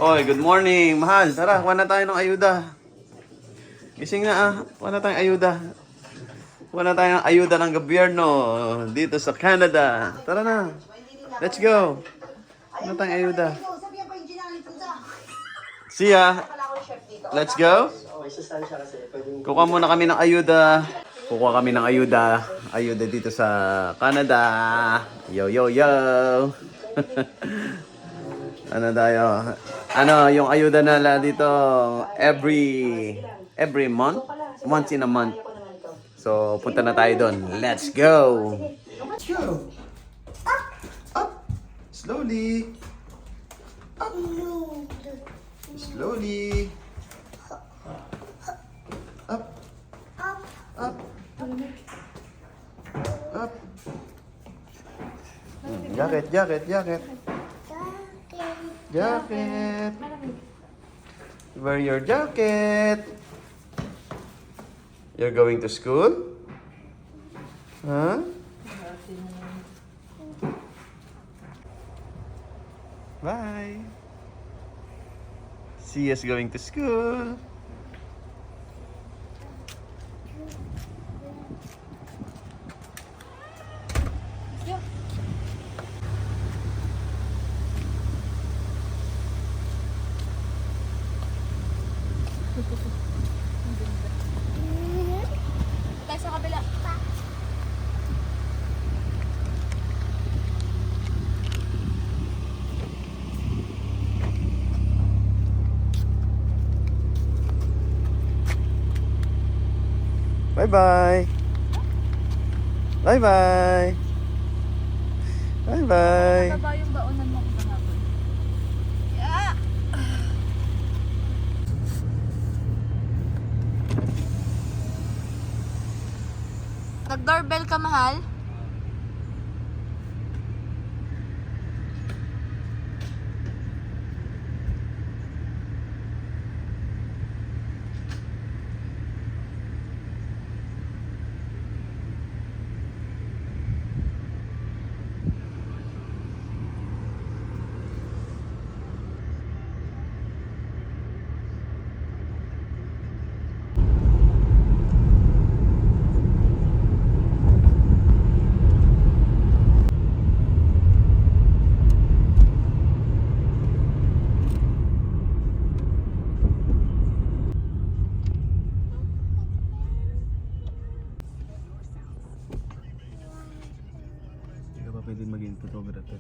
Oy, good morning, mahal. Tara, kuha na tayo ng ayuda. Gising na kuha na tayong ayuda. Kuha na tayo ng ayuda ng gobyerno dito sa Canada. Tara na. Let's go. Kuha na tayong ayuda. See ya. Let's go. Kukuha muna kami ng ayuda. Kukuha kami ng ayuda. Ayuda dito sa Canada. Yo, yo, yo. Ano tayo? Ano yung ayuda nila dito every month? Once in a month. So, punta na tayo doon. Let's go! Let's go! Up! Up! Slowly! Up! Slowly! Up! Up! Up! Jacket, jacket, jacket. Jacket. Wear your jacket. You're going to school? Huh? Bye. See us going to school. Tayo sa kabila. Bye-bye. Bye-bye. Bye-bye. Baba yung baonan mo kung kahapon. Yeah! Nag-doorbell ka, mahal? Hindi ka pa pwede maging photographer.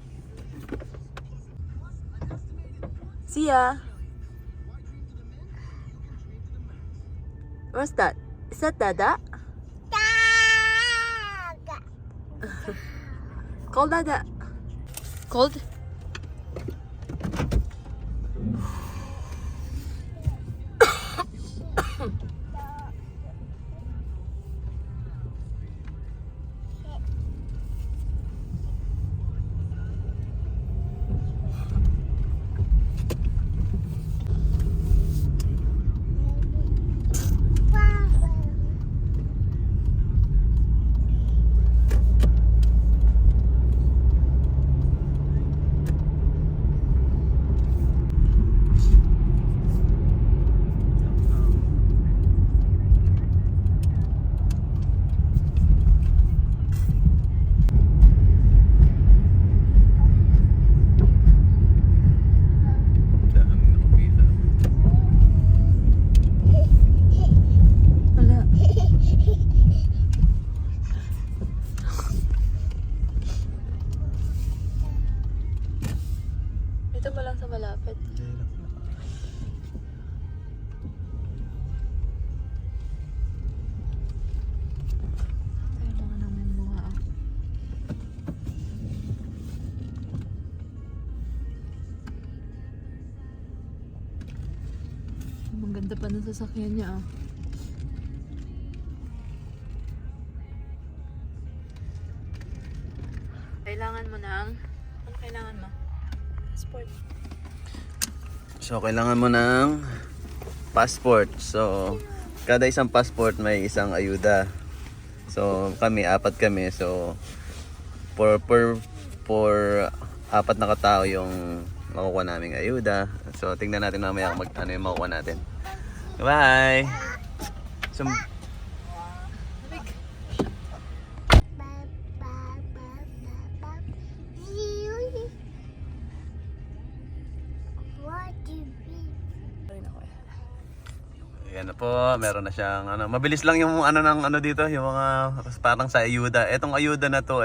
See ya. What's that? Is that Dada? Dada. Call Dada. Cold? Wala. Dito pa lang sa malapit. Kailangan namin bunga. Ang ganda pa ng sasakyan niya Kailangan mo ng... Ano kailangan mo? Passport. So, kailangan mo ng passport. So, kada isang passport may isang ayuda. So, apat kami. So, for apat na katao yung makukuha naming ayuda. So, tingnan natin mamaya kung ano yung makukuha natin. Bye! So, Ayan na po, meron na siyang ano, mabilis lang yung ano ng ano dito, yung mga parang sa ayuda. Etong ayuda na to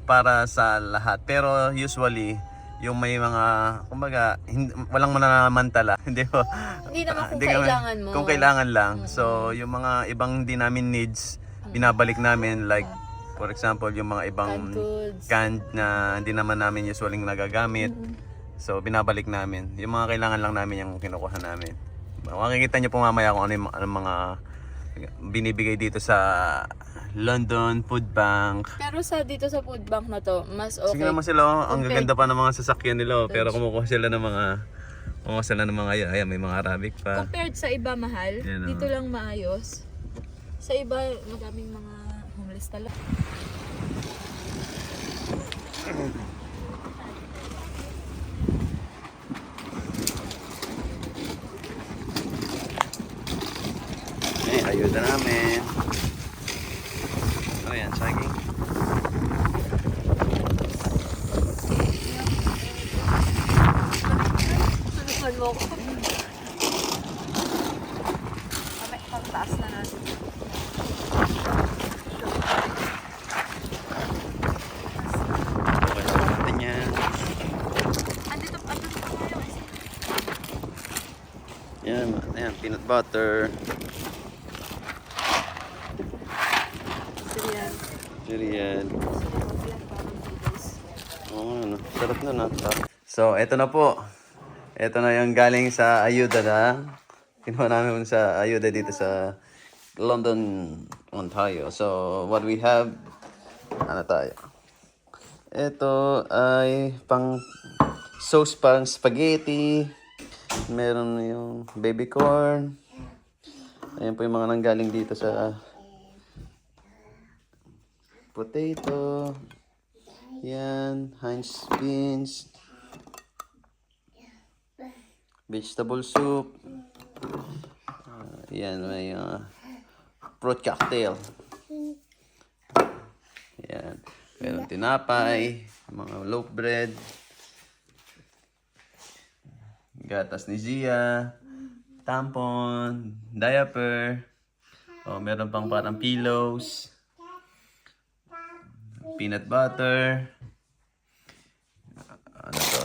para sa lahat. Pero usually yung may mga kumbaga walang mananamantala, hindi po. Hindi naman kung Hindi kami- kailangan mo. Kung kailangan lang. So yung mga ibang di namin needs, binabalik namin like for example yung mga ibang Canned goods. canned na hindi naman namin usually nagagamit. So binabalik namin. Yung mga kailangan lang namin yung kinukuha namin. Makikita niyo po mamaya kung ano yung mga binibigay dito sa London Food Bank. Pero dito sa food bank na to, mas okay. Sige naman sila, oh. Ang Compared- gaganda pa ng mga sasakyan nila, oh. Pero kumukuha sila ng mga ayan, may mga Arabic pa. Compared sa iba mahal, Yan, dito lang maayos. Sa iba, madaming mga homeless talaga. Ayuda namin. Ano yan, saging? Sunukan mo ko. Pagtaas na natin. Okay lang natin yan. Andito pa tayo. Yan, ayan, peanut butter. Cereal. Cereal. Oo, ano, sarap na nata. So, eto na po. Eto na yung galing sa ayuda na kinuha namin sa ayuda dito sa London, Ontario. So, what we have, ano tayo? Ito ay pang sauce pang spaghetti. Meron yung baby corn. Ayan po yung mga nanggaling dito sa potato. Yan, Heinz beans. Vegetable soup. Yan, may fruit cocktail. Yan. Meron tinapay, mga loaf bread. Gatas ni Zia. Tampon, diaper. Oh, meron pang parang pillows. Peanut butter. Ano to?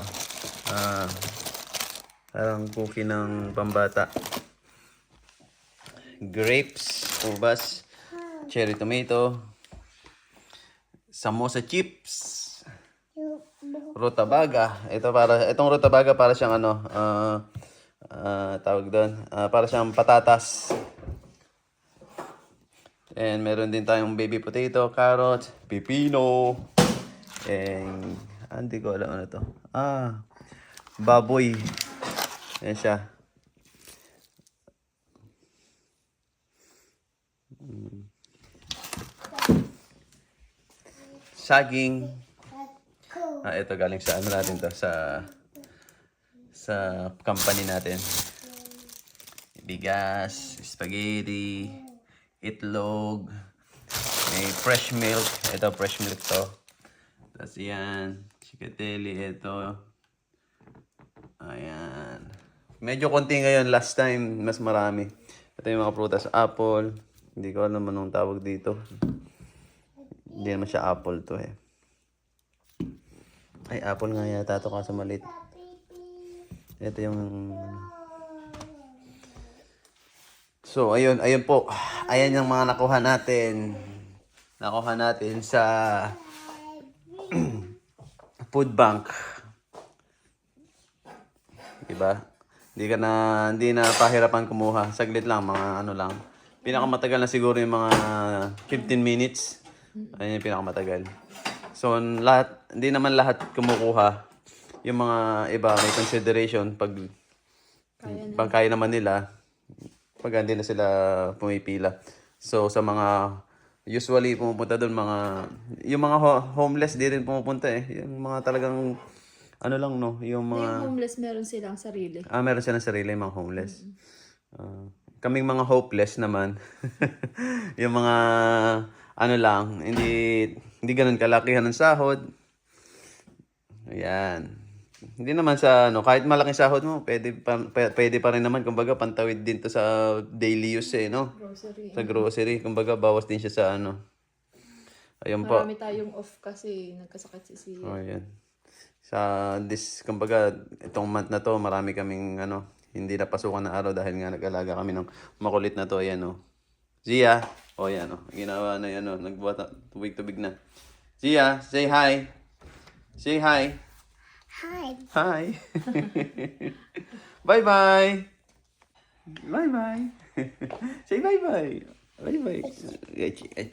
Parang cookie ng pambata. Grapes, ubas, cherry tomato, samosa chips, rutabaga. Itong rutabaga para siyang ano, tawag doon, para siyang patatas. And meron din tayong baby potato, carrot, pipino, and hindi ko alam ano to. Baboy. Yan siya. Saging. Ito galing sa ano natin to, sa company natin. Bigas, spaghetti, itlog, may fresh milk. Ito, fresh milk to. Tapos yan, chicateli, ito. Ayan. Medyo konti ngayon, last time, mas marami. Ito yung mga prutas, apple. Hindi ko alam anong tawag dito. Hindi naman siya apple to eh. Ay, apple nga yata ito kasi maliit. Ito yung... So, ayun po. Ayan yung mga nakuha natin. Nakuha natin sa food bank. Diba? Hindi na pahirapan kumuha. Saglit lang, mga ano lang. Pinakamatagal na siguro yung mga 15 minutes. Ayun yung pinakamatagal. So, hindi naman lahat kumukuha. Yung mga iba may consideration pag kaya naman nila. Pag hindi na sila pumipila. So, sa mga usually pumupunta doon yung mga homeless di rin pumupunta eh. Yung mga talagang ano lang no, yung mga... Yung homeless meron silang sarili. Meron silang sarili, mga homeless. Kaming mga hopeless naman. Yung mga, ano lang, hindi ganun kalakihan ng sahod. Ayan. Hindi naman sa, kahit malaking sahod mo, pwede pa rin naman, kumbaga, pantawid din to sa daily use no? Grocery. Sa grocery, kumbaga, bawas din siya sa Ayun po. Marami tayong off kasi nagkasakit si Sia. Oh, yan. Kumbaga, itong month na to, marami kaming, hindi napasukan na araw dahil nga nag-alaga kami ng makulit na to. Ayan, Zia. Yan, Ginawa na yan, Nagbuhat na, tubig-tubig na. Zia, say hi. Say hi. Hi. Hi. Bye-bye. Bye-bye. Say bye-bye. Bye-bye.